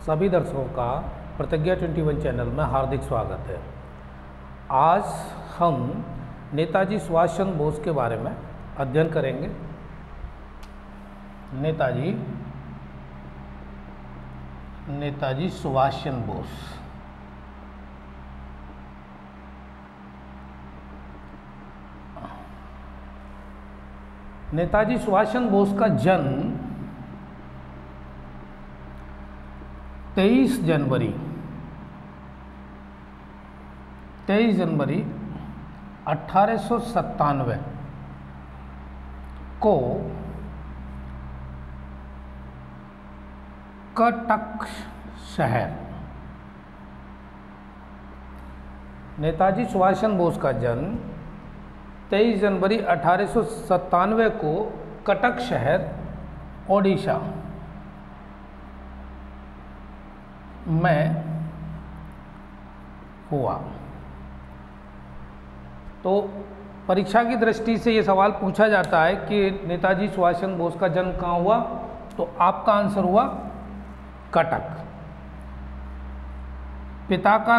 सभी दर्शकों का प्रतिज्ञा 21 चैनल में हार्दिक स्वागत है। आज हम नेताजी सुभाष चंद्र बोस के बारे में अध्ययन करेंगे। नेताजी सुभाष चंद्र बोस। नेताजी सुभाष चंद्र बोस का जन्म 23 जनवरी 1897 को कटक शहर। नेताजी सुभाष चंद्र बोस का जन्म 23 जनवरी 1897 को कटक शहर ओडिशा में हुआ। तो परीक्षा की दृष्टि से ये सवाल पूछा जाता है कि नेताजी सुभाष चंद्र बोस का जन्म कहाँ हुआ, तो आपका आंसर हुआ कटक। पिता का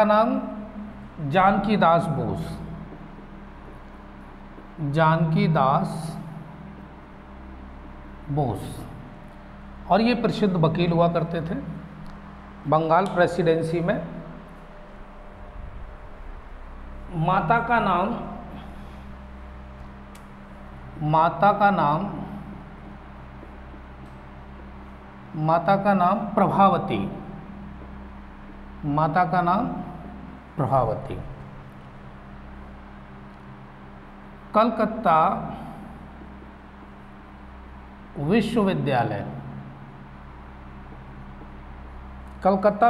नाम जानकी दास बोस और ये प्रसिद्ध वकील हुआ करते थे बंगाल प्रेसिडेंसी में। माता का नाम प्रभावती। कलकत्ता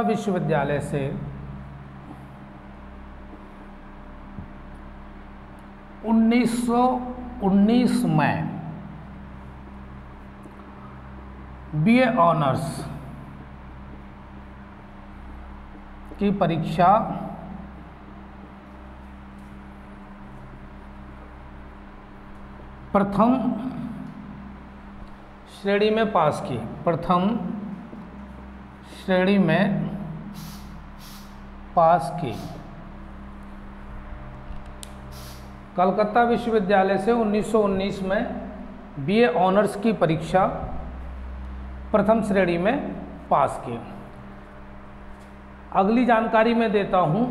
विश्वविद्यालय से 1919 में बीए ऑनर्स की परीक्षा प्रथम श्रेणी में पास की। कलकत्ता विश्वविद्यालय से 1919 में बीए ऑनर्स की परीक्षा प्रथम श्रेणी में पास की। अगली जानकारी मैं देता हूं।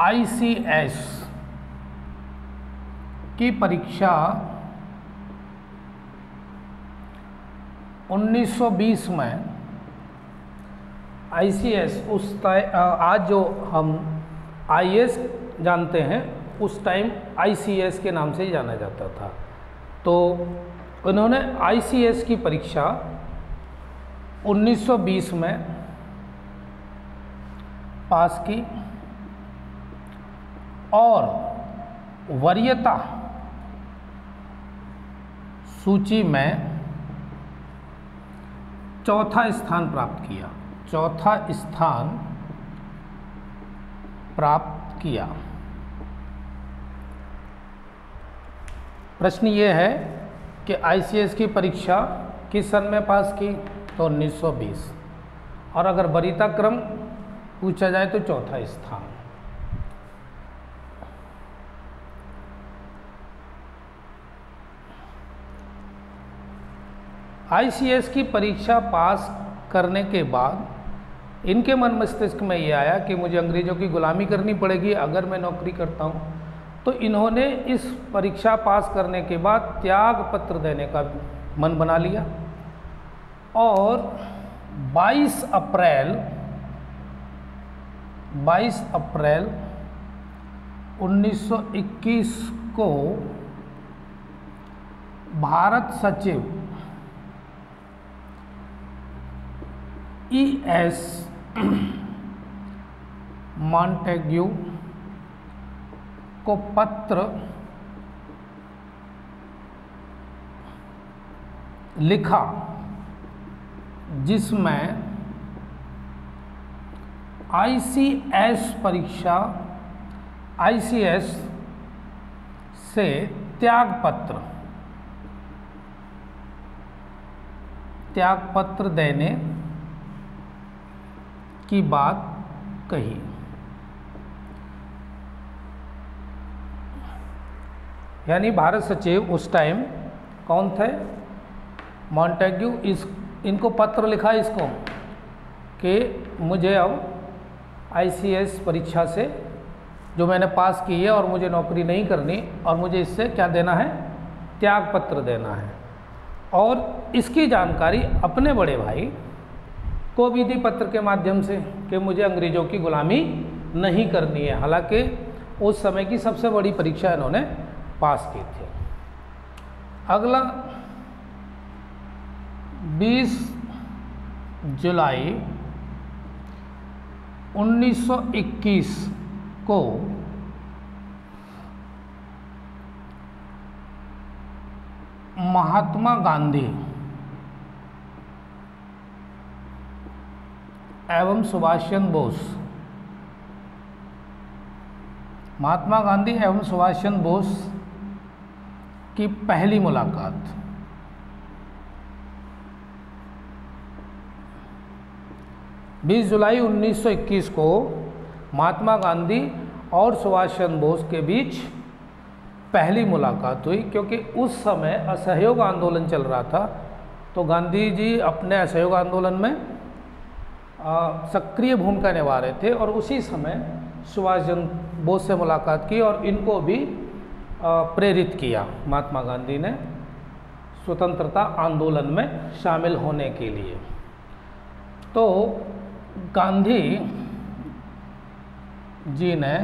ICS की परीक्षा 1920 में ICS आज जो हम IAS जानते हैं उस टाइम ICS के नाम से ही जाना जाता था। तो उन्होंने ICS की परीक्षा 1920 में पास की और वरीयता सूची में चौथा स्थान प्राप्त किया। प्रश्न ये है कि ICS की परीक्षा किस सन में पास की, तो 1920, और अगर वरीयता क्रम पूछा जाए तो चौथा स्थान। ICS की परीक्षा पास करने के बाद इनके मन मस्तिष्क में ये आया कि मुझे अंग्रेज़ों की गुलामी करनी पड़ेगी अगर मैं नौकरी करता हूँ। तो इन्होंने इस परीक्षा पास करने के बाद त्याग पत्र देने का मन बना लिया और 22 अप्रैल 1921 को भारत सचिव ES मॉन्टेग्यू को पत्र लिखा जिसमें ICS से त्यागपत्र देने की बात कही। यानी भारत सचिव उस टाइम कौन थे? मॉन्टेग्यू। इनको पत्र लिखा इसको कि मुझे अब ICS परीक्षा से जो मैंने पास की है और मुझे नौकरी नहीं करनी, और मुझे इससे क्या देना है? त्यागपत्र देना है। और इसकी जानकारी अपने बड़े भाई को विधि पत्र के माध्यम से कि मुझे अंग्रेज़ों की गुलामी नहीं करनी है। हालांकि उस समय की सबसे बड़ी परीक्षा इन्होंने पास की थी। अगला 20 जुलाई 1921 को महात्मा गांधी एवं सुभाष चंद्र बोस, महात्मा गांधी एवं सुभाष चंद्र बोस की पहली मुलाकात। बीस जुलाई 1921 को महात्मा गांधी और सुभाष चंद्र बोस के बीच पहली मुलाकात हुई, क्योंकि उस समय असहयोग आंदोलन चल रहा था। तो गांधी जी अपने असहयोग आंदोलन में सक्रिय भूमिका निभा रहे थे, और उसी समय सुभाष चंद्र बोस से मुलाकात की और इनको भी प्रेरित किया महात्मा गांधी ने स्वतंत्रता आंदोलन में शामिल होने के लिए। तो गांधी जी ने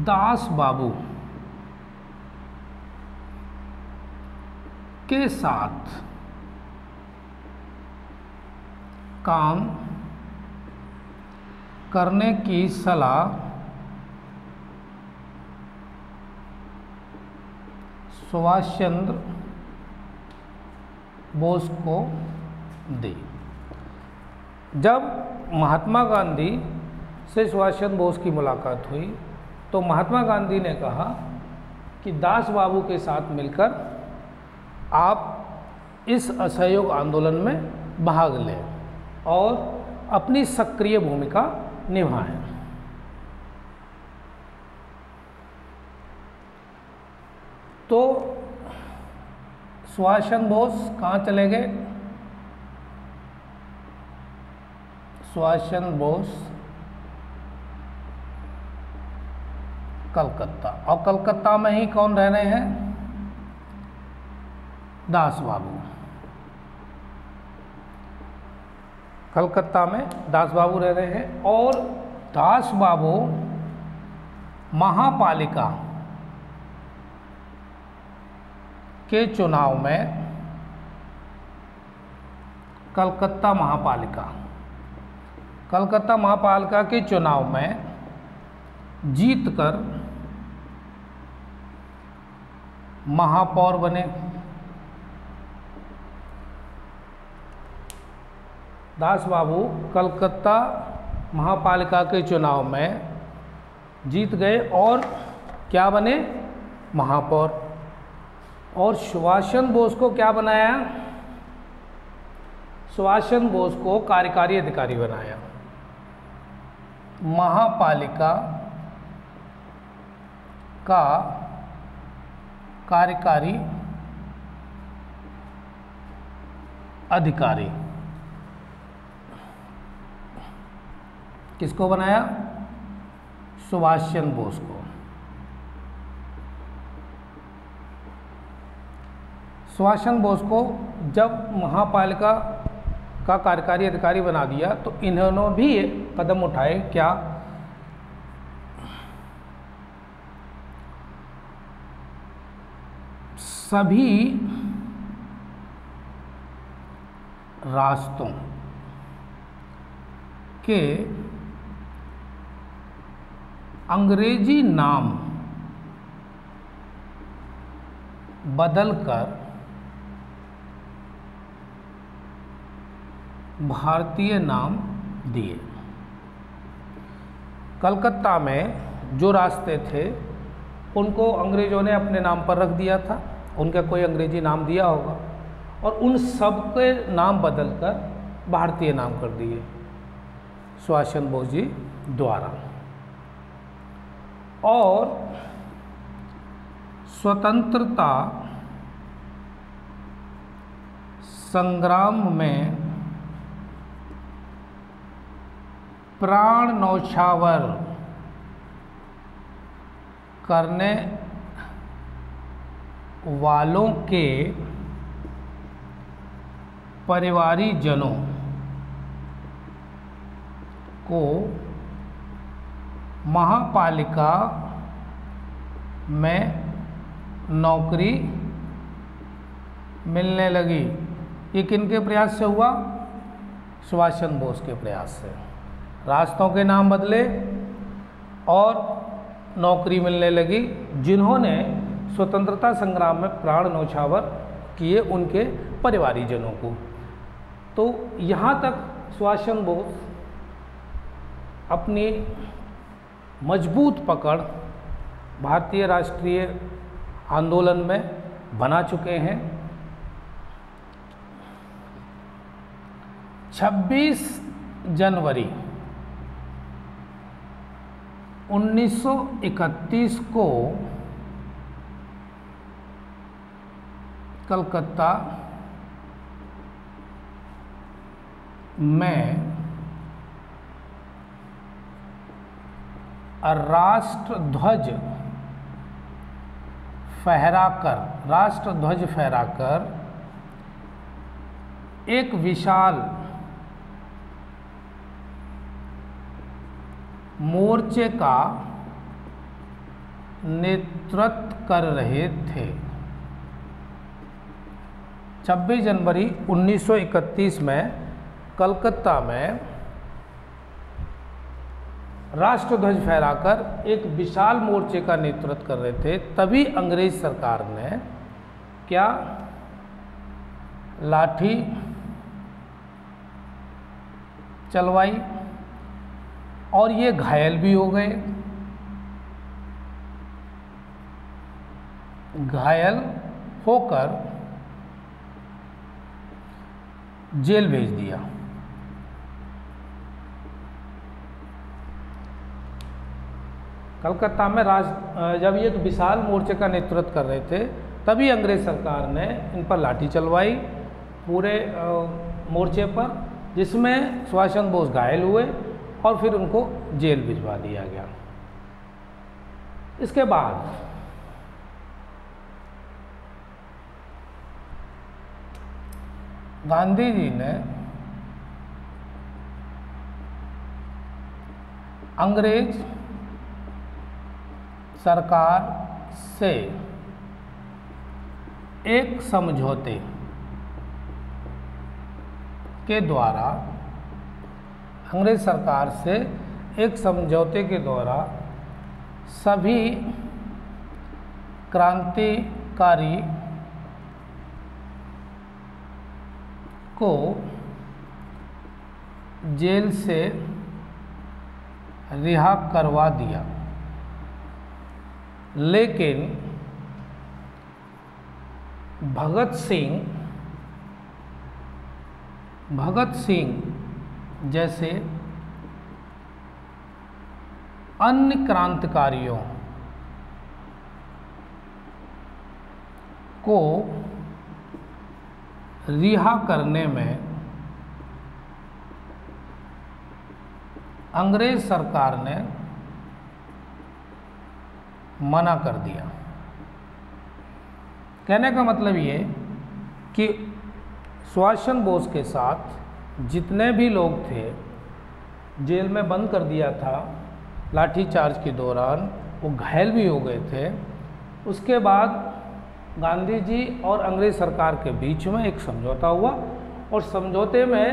दास बाबू के साथ काम करने की सलाह सुभाष चंद्र बोस को दी। जब महात्मा गांधी से सुभाष चंद्र बोस की मुलाकात हुई तो महात्मा गांधी ने कहा कि दास बाबू के साथ मिलकर आप इस असहयोग आंदोलन में भाग लें और अपनी सक्रिय भूमिका निभाएं। तो सुभाष चंद्र बोस कहाँ चले गए? सुभाष चंद्र बोस कलकत्ता, और कलकत्ता में ही कौन रह रहे हैं? दास बाबू। कलकत्ता में दास बाबू रह रहे हैं, और दास बाबू महापालिका के चुनाव में कलकत्ता महापालिका के चुनाव में जीतकर महापौर बने। दास बाबू कलकत्ता महापालिका के चुनाव में जीत गए और क्या बने? महापौर। और सुभाष चंद्र बोस को क्या बनाया? सुभाष चंद्र बोस को कार्यकारी अधिकारी बनाया। महापालिका का कार्यकारी अधिकारी किसको बनाया? सुभाष चंद्र बोस को। सुभाष चंद्र बोस को जब महापालिका का कार्यकारी अधिकारी बना दिया तो इन्होंने भी कदम उठाए। क्या? सभी रास्तों के अंग्रेजी नाम बदलकर भारतीय नाम दिए। कलकत्ता में जो रास्ते थे उनको अंग्रेज़ों ने अपने नाम पर रख दिया था, उनका कोई अंग्रेजी नाम दिया होगा, और उन सब के नाम बदलकर भारतीय नाम कर दिए सुभाष चंद्र बोस जी द्वारा। और स्वतंत्रता संग्राम में प्राण न्यौछावर करने वालों के परिवारीजनों को महापालिका में नौकरी मिलने लगी। ये किनके प्रयास से हुआ? सुभाष चंद्र बोस के प्रयास से। रास्तों के नाम बदले और नौकरी मिलने लगी। जिन्होंने स्वतंत्रता संग्राम में प्राण न्यौछावर किए उनके परिवारीजनों को। तो यहाँ तक सुभाष चंद्र बोस अपनी मजबूत पकड़ भारतीय राष्ट्रीय आंदोलन में बना चुके हैं। 26 जनवरी 1931 को कलकत्ता में राष्ट्रध्वज फहराकर एक विशाल मोर्चे का नेतृत्व कर रहे थे। 26 जनवरी 1931 में कलकत्ता में राष्ट्रध्वज फहराकर एक विशाल मोर्चे का नेतृत्व कर रहे थे। तभी अंग्रेज सरकार ने क्या लाठी चलवाई और ये घायल भी हो गए। घायल होकर जेल भेज दिया। कलकत्ता में जब ये एक विशाल मोर्चे का नेतृत्व कर रहे थे तभी अंग्रेज सरकार ने इन पर लाठी चलवाई पूरे मोर्चे पर, जिसमें सुभाष चंद्र बोस घायल हुए और फिर उनको जेल भिजवा दिया गया। इसके बाद गांधी जी ने अंग्रेज सरकार से एक समझौते के द्वारा अंग्रेज सरकार से एक समझौते के द्वारा सभी क्रांतिकारी को जेल से रिहा करवा दिया। लेकिन भगत सिंह जैसे अन्य क्रांतिकारियों को रिहा करने में अंग्रेज सरकार ने मना कर दिया। कहने का मतलब ये कि सुभाष चंद्र बोस के साथ जितने भी लोग थे जेल में बंद कर दिया था लाठीचार्ज के दौरान, वो घायल भी हो गए थे। उसके बाद गांधी जी और अंग्रेज सरकार के बीच में एक समझौता हुआ और समझौते में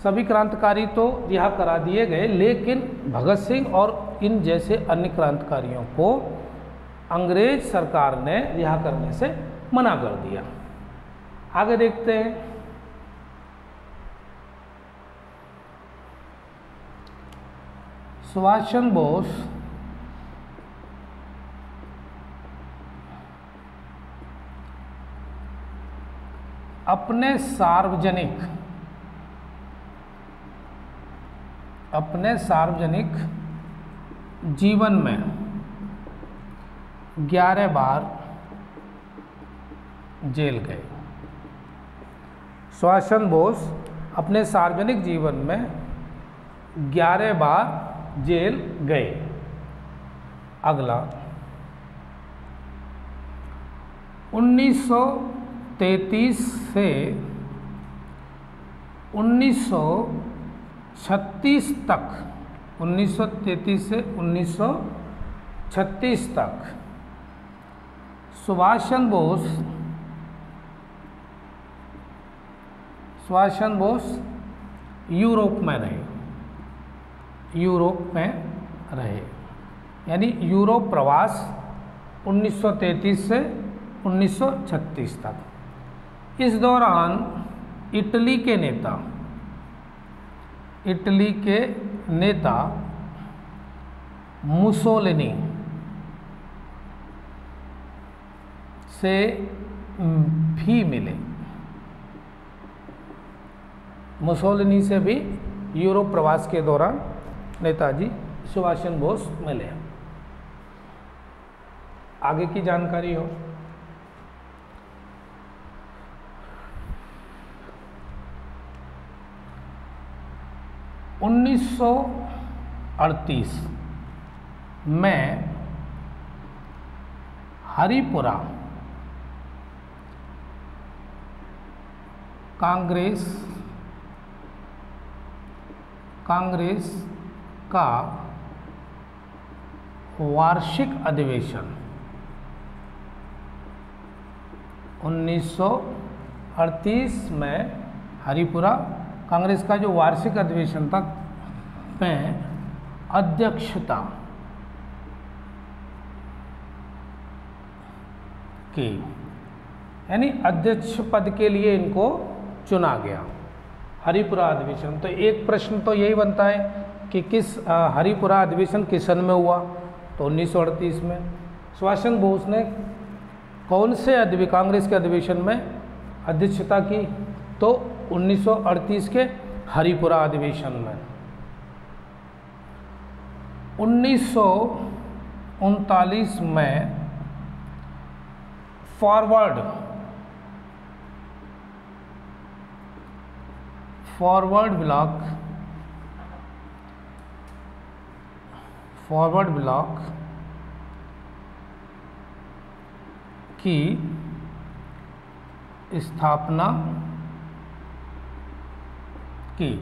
सभी क्रांतिकारी तो रिहा करा दिए गए, लेकिन भगत सिंह और इन जैसे अन्य क्रांतिकारियों को अंग्रेज सरकार ने रिहा करने से मना कर दिया। आगे देखते हैं। सुभाष चंद्र बोस अपने सार्वजनिक जीवन में 11 बार जेल गए। सुभाष चंद्र बोस अपने सार्वजनिक जीवन में 11 बार जेल गए। अगला 1933 से 1936 तक 1933 से 1936 तक सुभाष चंद्र बोस यूरोप में रहे, यानी यूरोप प्रवास 1933 से 1936 तक। इस दौरान इटली के नेता मुसोलिनी से भी मिले। मुसोलिनी से भी यूरोप प्रवास के दौरान नेताजी सुभाष चंद्र बोस मिले। आगे की जानकारी हो। 1938 में हरिपुरा कांग्रेस का वार्षिक अधिवेशन 1938 में हरिपुरा कांग्रेस का जो वार्षिक अधिवेशन था में अध्यक्षता की, यानी अध्यक्ष पद के लिए इनको चुना गया। हरिपुरा अधिवेशन, तो एक प्रश्न तो यही बनता है कि हरिपुरा अधिवेशन किस सन में हुआ, तो 1938 में। सुभाष चंद्र बोस ने कौन से कांग्रेस के अधिवेशन में अध्यक्षता की, तो 1938 के हरिपुरा अधिवेशन में। 1939 में फॉरवर्ड ब्लॉक की स्थापना की।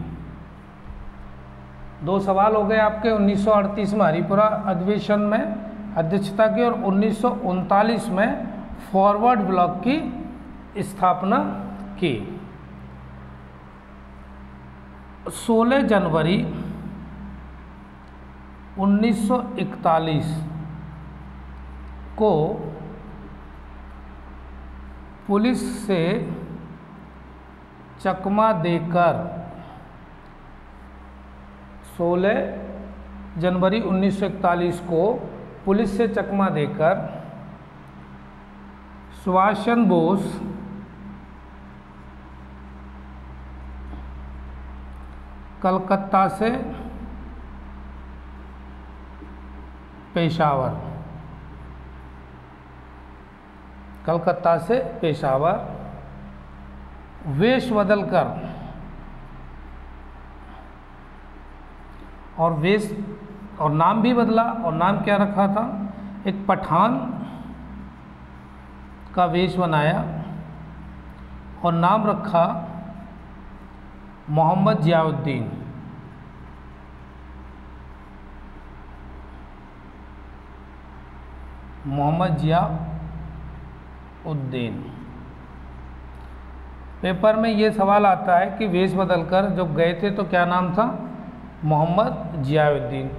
दो सवाल हो गए आपके। 1938 में हरिपुरा अधिवेशन में अध्यक्षता की और 1939 में फॉरवर्ड ब्लॉक की स्थापना की। 16 जनवरी 1941 को पुलिस से चकमा देकर 16 जनवरी 1941 को पुलिस से चकमा देकर सुभाष चंद्र बोस कलकत्ता से पेशावर वेश बदलकर और नाम भी बदला, और नाम क्या रखा था, एक पठान का वेश बनाया और नाम रखा मोहम्मद जियाउद्दीन। पेपर में ये सवाल आता है कि वेश बदलकर जब गए थे तो क्या नाम था, मोहम्मद जियाउद्दीन।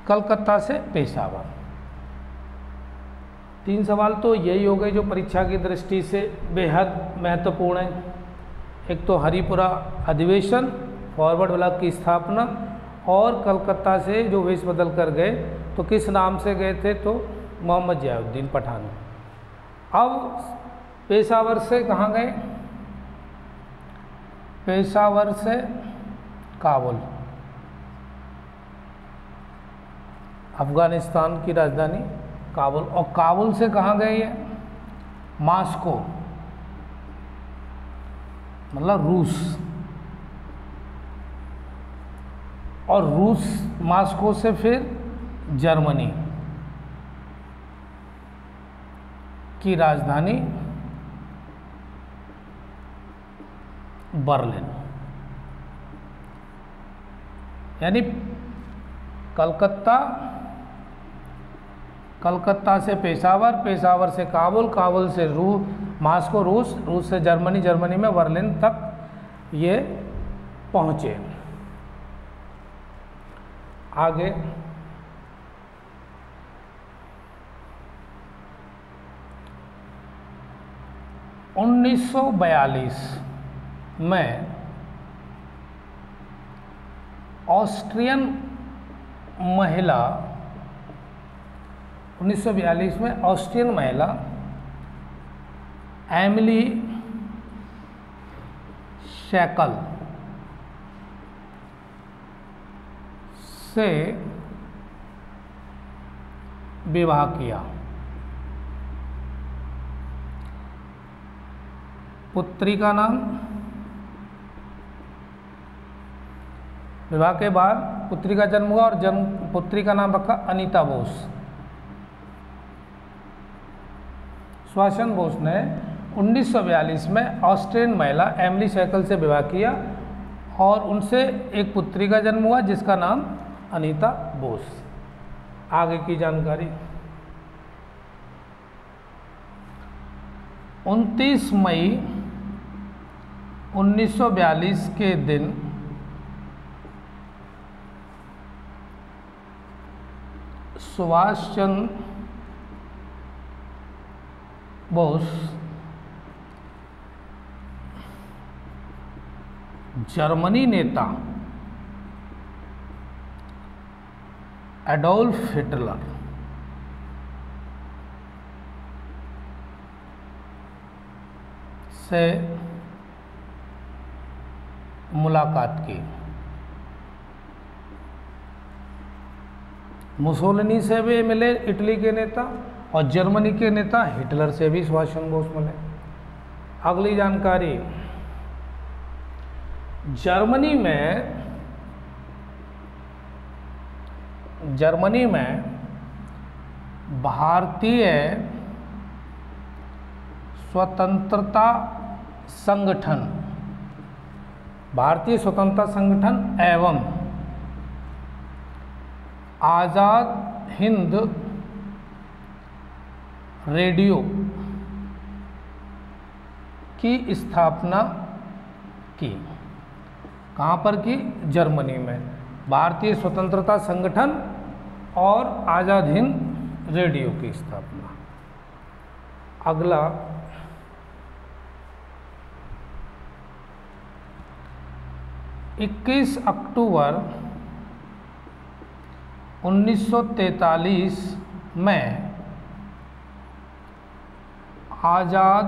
कलकत्ता से पेशावर। 3 सवाल तो यही हो गए जो परीक्षा की दृष्टि से बेहद महत्वपूर्ण है। एक तो हरिपुरा अधिवेशन, फॉरवर्ड ब्लॉक की स्थापना, और कलकत्ता से जो वेश बदल कर गए तो किस नाम से गए थे, तो मोहम्मद जियाउद्दीन पठान। अब पेशावर से कहाँ गए, पेशावर से काबुल, अफगानिस्तान की राजधानी काबुल, और काबुल से कहाँ गए ये, मॉस्को, मतलब रूस, और रूस मॉस्को से फिर जर्मनी की राजधानी बर्लिन, यानी कलकत्ता से पेशावर, पेशावर से काबुल, काबुल से मॉस्को रूस, रूस से जर्मनी, जर्मनी में बर्लिन तक ये पहुँचे। आगे 1942 में ऑस्ट्रियन महिला 1942 में ऑस्ट्रियन महिला एमिली शैकल से विवाह किया। पुत्री का नाम, विवाह के बाद पुत्री का जन्म हुआ और पुत्री का नाम रखा अनीता बोस। सुभाष बोस ने 1942 में ऑस्ट्रियन महिला एमिली शैकल से विवाह किया और उनसे एक पुत्री का जन्म हुआ जिसका नाम अनीता बोस। आगे की जानकारी 29 मई 1942 के दिन सुभाष चंद्र बोस जर्मनी नेता एडोल्फ हिटलर से मुलाकात की। मुसोलिनी से भी मिले इटली के नेता और जर्मनी के नेता हिटलर से भी सुभाष चंद्र बोस मिले। अगली जानकारी, जर्मनी में भारतीय स्वतंत्रता संगठन, भारतीय स्वतंत्रता संगठन एवं आज़ाद हिंद रेडियो की स्थापना की। कहाँ पर की? जर्मनी में। भारतीय स्वतंत्रता संगठन और आज़ाद हिंद रेडियो की स्थापना। अगला 21 अक्टूबर 1943 में आज़ाद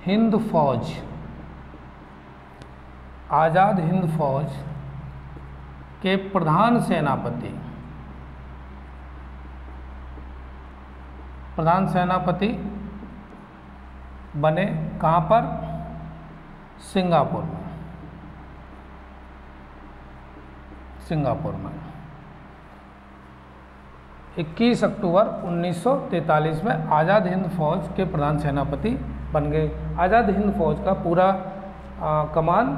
हिंद फौज के प्रधान सेनापति बने। कहाँ पर? सिंगापुर में 21 अक्टूबर 1943 में आज़ाद हिंद फौज के प्रधान सेनापति बन गए। आज़ाद हिंद फौज का पूरा कमान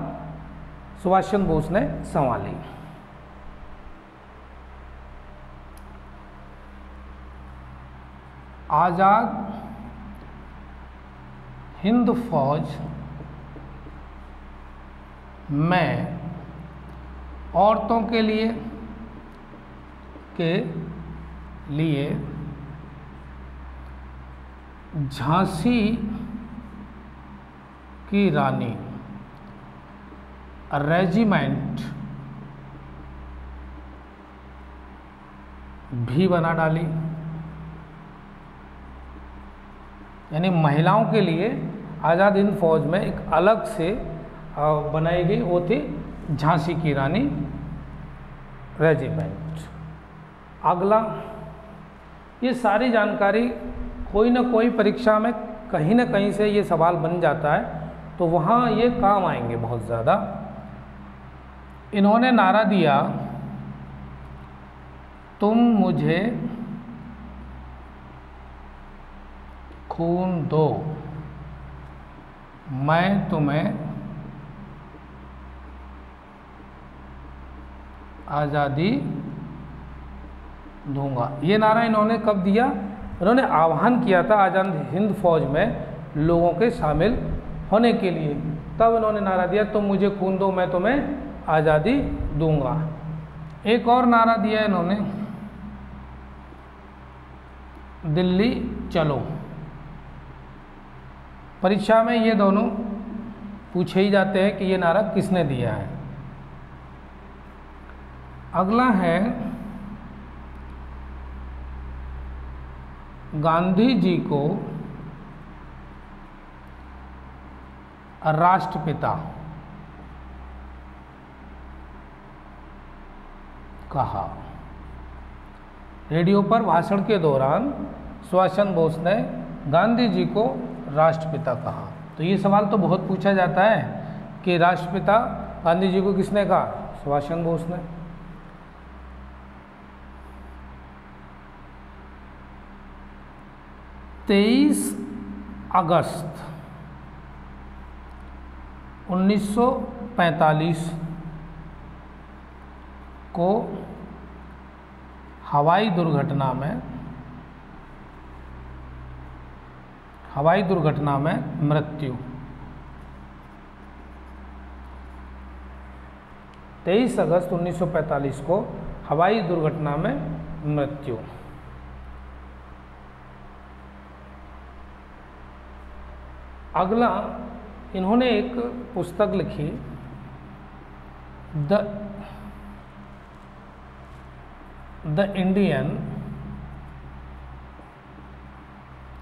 सुभाष चंद्र बोस ने संभाली। आज़ाद हिंद फौज में औरतों के लिए झांसी की रानी रेजिमेंट भी बना डाली, यानी महिलाओं के लिए आज़ाद हिंद फौज में एक अलग से बनाई गई, वो थी झांसी की रानी रेजिमेंट। अगला, ये सारी जानकारी कोई ना कोई परीक्षा में कहीं ना कहीं से ये सवाल बन जाता है, तो वहाँ ये काम आएंगे बहुत ज़्यादा। इन्होंने नारा दिया, तुम मुझे खून दो, मैं तुम्हें आज़ादी दूंगा। ये नारा इन्होंने कब दिया? इन्होंने आह्वान किया था आज़ाद हिंद फौज में लोगों के शामिल होने के लिए, तब इन्होंने नारा दिया, तुम मुझे खून दो, मैं तुम्हें आज़ादी दूंगा। एक और नारा दिया इन्होंने, दिल्ली चलो। परीक्षा में ये दोनों पूछे ही जाते हैं कि ये नारा किसने दिया है। अगला है, गांधी जी को राष्ट्रपिता कहा। रेडियो पर भाषण के दौरान सुभाष चंद्र बोस ने गांधी जी को राष्ट्रपिता कहा। तो ये सवाल तो बहुत पूछा जाता है कि राष्ट्रपिता गांधी जी को किसने कहा? सुभाष चंद्र बोस ने। अगस्त 1945 को हवाई दुर्घटना में मृत्यु। 23 अगस्त 1945 को हवाई दुर्घटना में मृत्यु। अगला, इन्होंने एक पुस्तक लिखी, द इंडियन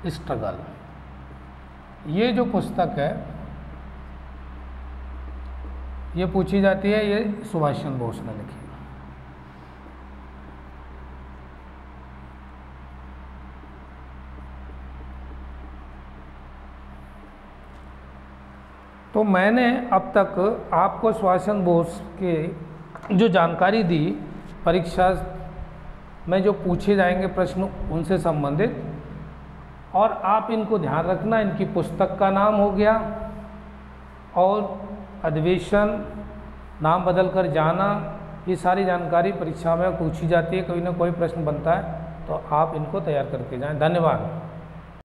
स्ट्रगल। ये जो पुस्तक है ये पूछी जाती है, ये सुभाष चंद्र बोस ने लिखी। तो मैंने अब तक आपको सुभाष चंद्र बोस के जो जानकारी दी, परीक्षा में जो पूछे जाएंगे प्रश्न उनसे संबंधित, और आप इनको ध्यान रखना। इनकी पुस्तक का नाम हो गया, और अधिवेशन, नाम बदलकर जाना, ये सारी जानकारी परीक्षा में पूछी जाती है, कोई ना कोई प्रश्न बनता है, तो आप इनको तैयार करके जाएं। धन्यवाद।